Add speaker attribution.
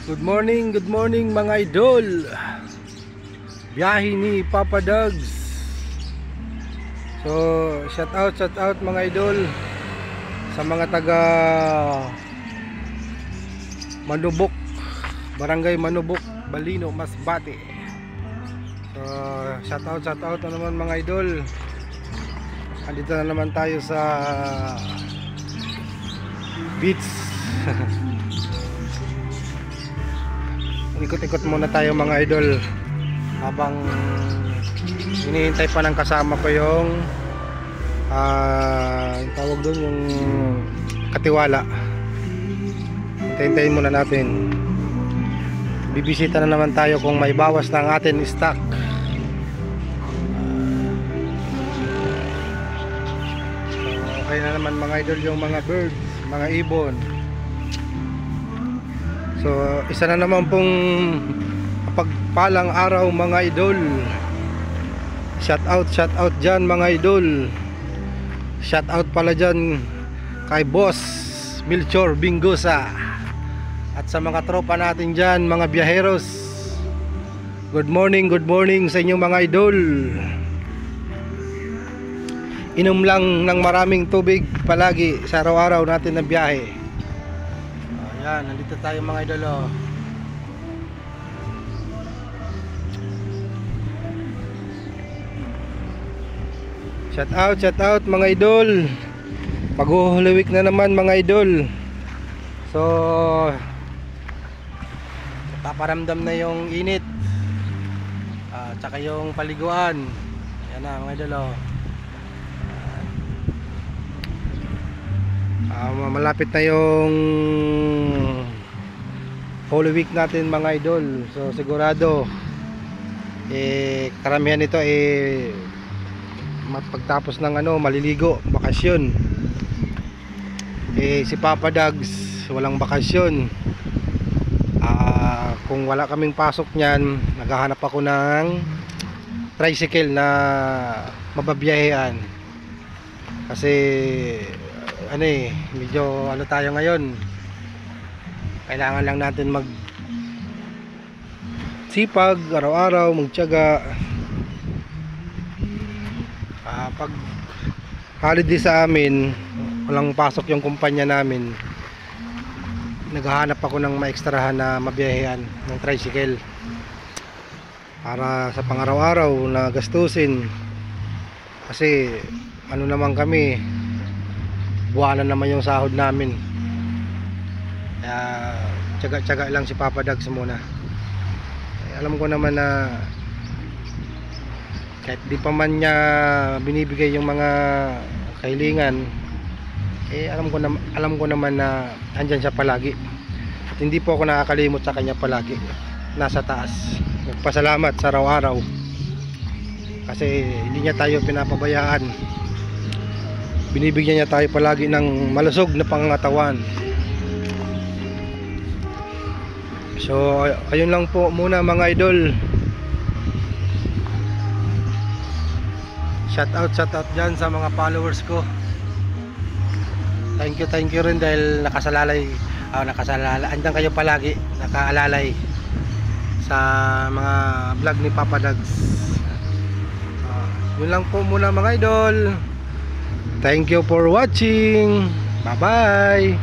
Speaker 1: Good morning mga idol. Biyahe ni Papa Dogs. So, shout out mga idol sa mga taga Manubok, Barangay Manubok, Balino, Masbate. So, shout out na naman mga idol. Andito na naman tayo sa beach. Ikot-ikot muna tayo mga idol habang hinihintay pa ng kasama ko yung tawag doon, yung katiwala. Hintayin muna natin. Bibisita na naman tayo kung may bawas ng atin stock. Okay na naman mga idol yung mga birds, mga ibon. So, isa na naman pong pagpalang araw mga idol. Shout out dyan mga idol. Shout out pala dyan kay Boss Melchor Bingosa at sa mga tropa natin dyan, mga biyaheros. Good morning sa inyo mga idol. Inom lang ng maraming tubig palagi sa araw-araw natin na biyahe. Yan, nandito tayo mga idol, oh. Shout out mga idol. Pag-Holy Week na naman mga idol. So, paparamdam na yung init, tsaka yung paliguan. Yan na mga idol, oh. Malapit na yung Holy Week natin mga idol. So sigurado karamihan nito pagtapos ng maliligo, bakasyon. Si Papa Dogs walang bakasyon. Kung wala kaming pasok niyan, naghahanap ako ng tricycle na mababiyahean. Kasi medyo tayo ngayon, kailangan lang natin sipag araw-araw, magtiyaga. Pag holiday sa amin, walang pasok yung kumpanya namin, naghahanap ako ng maekstrahan na mabiyahean ng tricycle para sa pang-araw-araw na gastusin. Kasi naman kami, buwanan naman yung sahod namin. Kaya tiyaga lang si Papa Dogs muna. Alam ko naman na kahit di pa man niya binibigay yung mga kahilingan, alam ko naman na andyan siya palagi. At hindi po ako nakakalimot sa kanya palagi. Nasa taas. Nagpasalamat sa araw-araw. Kasi hindi niya tayo pinapabayaan. Binibigyan niya tayo palagi ng malusog na pangangatawan. So ayun lang po muna mga idol. Shout out dyan sa mga followers ko. Thank you rin dahil nakasalalay. Andyan kayo palagi, nakaalalay sa mga vlog ni Papa Dogs. Yun lang po muna mga idol. Thank you for watching. Bye bye.